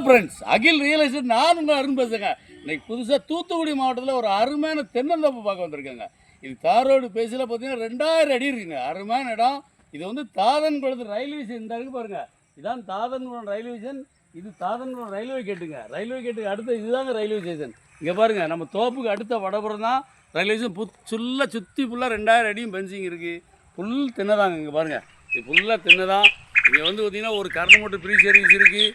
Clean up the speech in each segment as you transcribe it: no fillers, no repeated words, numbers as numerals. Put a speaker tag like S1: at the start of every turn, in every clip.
S1: Friends, அகில் real estate நான் உங்கள் அருண் பேசுங்க. இன்னைக்கு புதுசாக தூத்துக்குடி மாவட்டத்தில் ஒரு அருமையான தென்னந்தோப்பு பார்க்க வந்திருக்கேங்க. இது தார் ரோடு பேசில் பார்த்தீங்கன்னா 2000 அடி இருக்குங்க. அருமையான இடம். இது வந்து தாதன்குளத்து ரயில்வே ஸ்டேஷன் இந்த இருக்கு பாருங்க. இதான் தாதன்குளம் ரயில்வே ஸ்டேஷன். இது தாதன்குளம் ரயில்வே கேட்டுங்க. ரயில்வே கேட்டுக்கு அடுத்த இதுதாங்க ரயில்வே ஸ்டேஷன். இங்கே பாருங்க, நம்ம தோப்புக்கு அடுத்த வடபுறம் தான் ரயில்வே ஸ்டேஷன். சுற்றி ஃபுல்லாக 2000 அடியும் பென்சிங் இருக்குது. ஃபுல் தென்னைதாங்க. இங்கே பாருங்கள், இது ஃபுல்லாக தென்னைதான். இங்கே வந்து பார்த்திங்கன்னா ஒரு கரண்ட் மோட்டர் ஃப்ரீ சர்வீஸ் இருக்குது,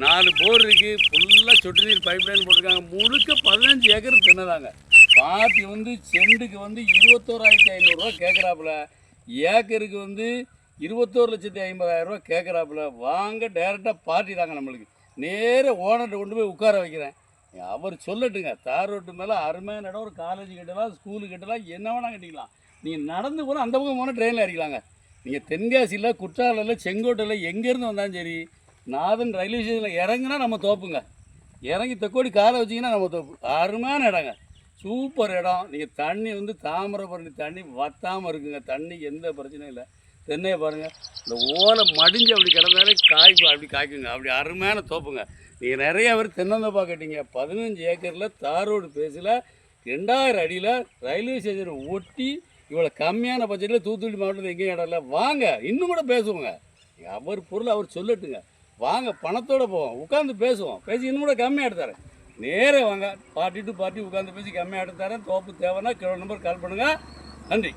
S1: 4 போர் இருக்குது, ஃபுல்லாக சொட்டு நீர் பைப் லைன் போட்டிருக்காங்க. முழுக்க 15 ஏக்கர் தென்னைதாங்க. பாத்தி வந்து செண்டுக்கு வந்து 21,500 கேட்குறாப்புல. ஏக்கருக்கு வந்து 21,50,000 கேட்குறாப்புல. வாங்க, டேரெக்டாக பார்ட்டி தாங்க. நம்மளுக்கு நேராக ஓனர்கிட்ட கொண்டு போய் உட்கார வைக்கிறேன். அவர் சொல்லட்டுங்க. தார் ரோட்டு மேலே அருமையான இடம். ஒரு காலேஜ் கட்டலாம், ஸ்கூலு கட்டலாம், என்ன வேணால் கட்டிக்கலாம். நீங்கள் நடந்து போனால் அந்த பக்கம் போனால் ட்ரெயினில் இறக்கலாங்க. நீங்கள் தென்காசியில், குற்றாலில், செங்கோட்டையில் எங்கேருந்து வந்தாலும் சரி, நாதன் ரயில்வே ஸ்டேஷனில் இறங்குனா நம்ம தோப்புங்க. இறங்கி தெக்கோடி காலை வச்சிங்கன்னா நம்ம தோப்பு. அருமையான இடங்க, சூப்பர் இடம். நீங்கள் தண்ணி வந்து தாமிரபரணி தண்ணி வத்தாமல் இருக்குங்க. தண்ணிக்கு எந்த பிரச்சனையும் இல்லை. தென்னையை பாருங்கள், இந்த ஓலை மடிஞ்சு அப்படி கிடந்தாலே அப்படி காய்க்குங்க. அப்படி அருமையான தோப்புங்க. நீங்கள் நிறையா பேர் தென்னந்தோப்பா கேட்டீங்க. 15 ஏக்கரில் தார் ரோடு பேஸில் 2000 அடியில் ரயில்வே ஸ்டேஷனை ஒட்டி இவ்வளோ கம்மியான பட்ஜெட்டில் தூத்துக்குடி மாவட்டத்தில் எங்கேயும் இடம் இல்லை. வாங்க, இன்னும் கூட பேசுவோங்க. அவர் பொருள் அவர் சொல்லட்டுங்க. வாங்க, பணத்தோடு போவோம், உட்காந்து பேசுவோம். பேசி இன்னும் கூட கம்மியாக எடுத்தாரேன். நேரே வாங்க, பார்ட்டி டு பார்ட்டி உட்காந்து பேசி கம்மியாக எடுத்தாரேன். தோப்பு தேவைன்னா கிலோ நம்பர் கால் பண்ணுங்கள். நன்றி.